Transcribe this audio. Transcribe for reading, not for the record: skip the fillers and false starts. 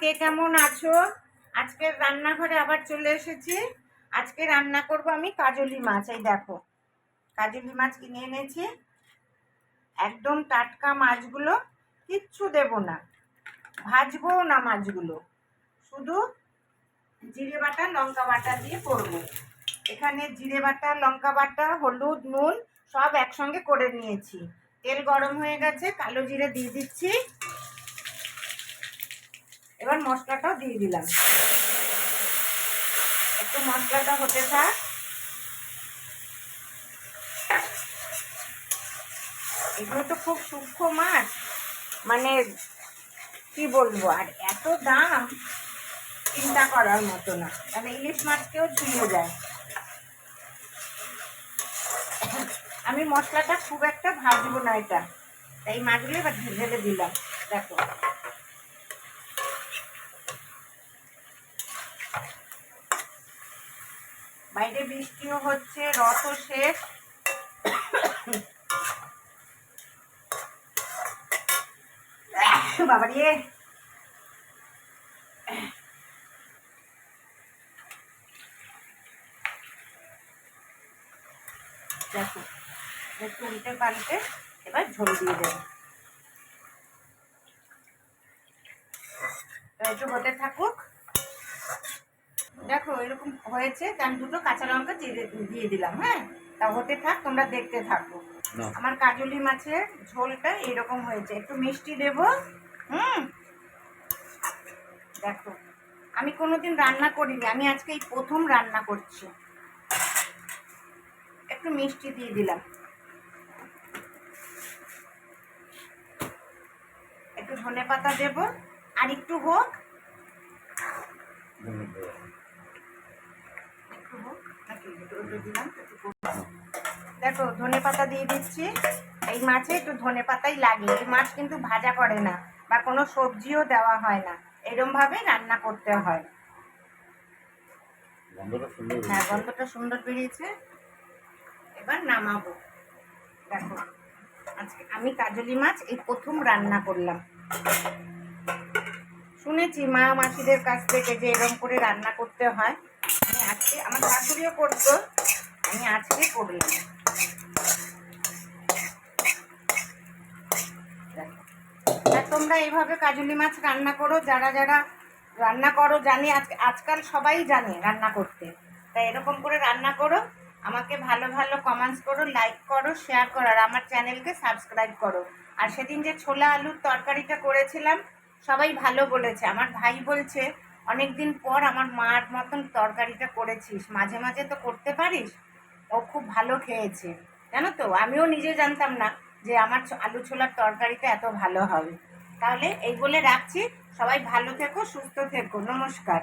কে কেমন আছো? আজকের রান্নাঘরে আবার চলে এসেছি। আজকে রান্না করব আমি কাজলি মাছ। এই দেখো, কাজলি মাছ কিনে এনেছি, একদম টাটকা মাছগুলো। কিচ্ছু দেব না, ভাজবো না মাছগুলো, শুধু জিরে বাটা লঙ্কা বাটা দিয়ে করব। এখানে জিরে বাটা লঙ্কা বাটা হলুদ নুন সব একসঙ্গে করে নিয়েছি। তেল গরম হয়ে গেছে, কালো জিরে দিয়ে দিচ্ছি। এবার মশলাটাও দিয়ে দিলাম, একটু মশলাটা হতে থাক। এগুলো তো খুব সূক্ষ্ম মাছ, মানে কি বলবো, আর এত দাম চিন্তা করার মতো না, মানে ইলিশ মাছকেও ছুঁয়ে যায়। আমি মশলাটা খুব একটা ভাজবো না এটা, তাই মাছগুলো এবার ঢেলে দিলাম। দেখো, বাইরে বৃষ্টিও হচ্ছে, রথও শেষ। বাবা রে, দেখো একটু উল্টে পাল্টে এবার ঝোল দিয়ে দেবো। একটু হতে থাকুক। দেখো এরকম হয়েছে, আমি দুটো কাঁচা লঙ্কা দিয়ে দিলাম। হ্যাঁ, তা হতে থাক, তোমরা দেখতে থাকো। আমার কাজলি মাছের ঝোলটা এরকম হয়েছে, একটু মিষ্টি দেব। দেখো, আমি কোনোদিন রান্না করিনি, আমি আজকে এই প্রথম রান্না করছি। একটু মিষ্টি দিয়ে দিলাম, একটু ধনে পাতা দেব, আর একটু হোক, দেখো ধনে পাতা দিয়ে দিচ্ছি। এই মাছে একটু ধনে পাতাই লাগে, এই মাছ কিন্তু ভাজা করে না বা কোনো সবজিও দেওয়া হয় না, এরকম ভাবে রান্না করতে হয়। হ্যাঁ, গন্ধটা সুন্দর বেরিয়েছে। এবার নামাবো। দেখো, আজকে আমি কাজলি মাছ এই প্রথম রান্না করলাম। শুনেছি মা মাসিদের কাছ থেকে যে এরকম করে রান্না করতে হয়, আমি আজকে, আমার শাশুড়িও করতো, আমি আজকে করলাম। তোমরা এইভাবে কাজলি মাছ রান্না করো, যারা যারা রান্না করো, জানি আজকাল সবাই জানে রান্না করতে, তাই এরকম করে রান্না করো। আমাকে ভালো ভালো কমেন্টস করো, লাইক করো, শেয়ার করো, আর আমার চ্যানেলকে সাবস্ক্রাইব করো। আর সেদিন যে ছোলা আলুর তরকারিটা করেছিলাম, সবাই ভালো বলেছে। আমার ভাই বলছে অনেক দিন পর আমার মার মতন তরকারিটা করেছিস, মাঝে মাঝে তো করতে পারিস। ও খুব ভালো খেয়েছে, জানো তো, আমিও নিজে জানতাম না যে আমার আলু ছোলার তরকারিটা এত ভালো হবে। তাহলে এই বলে রাখছি, সবাই ভালো থেকো, সুস্থ থেকো, নমস্কার।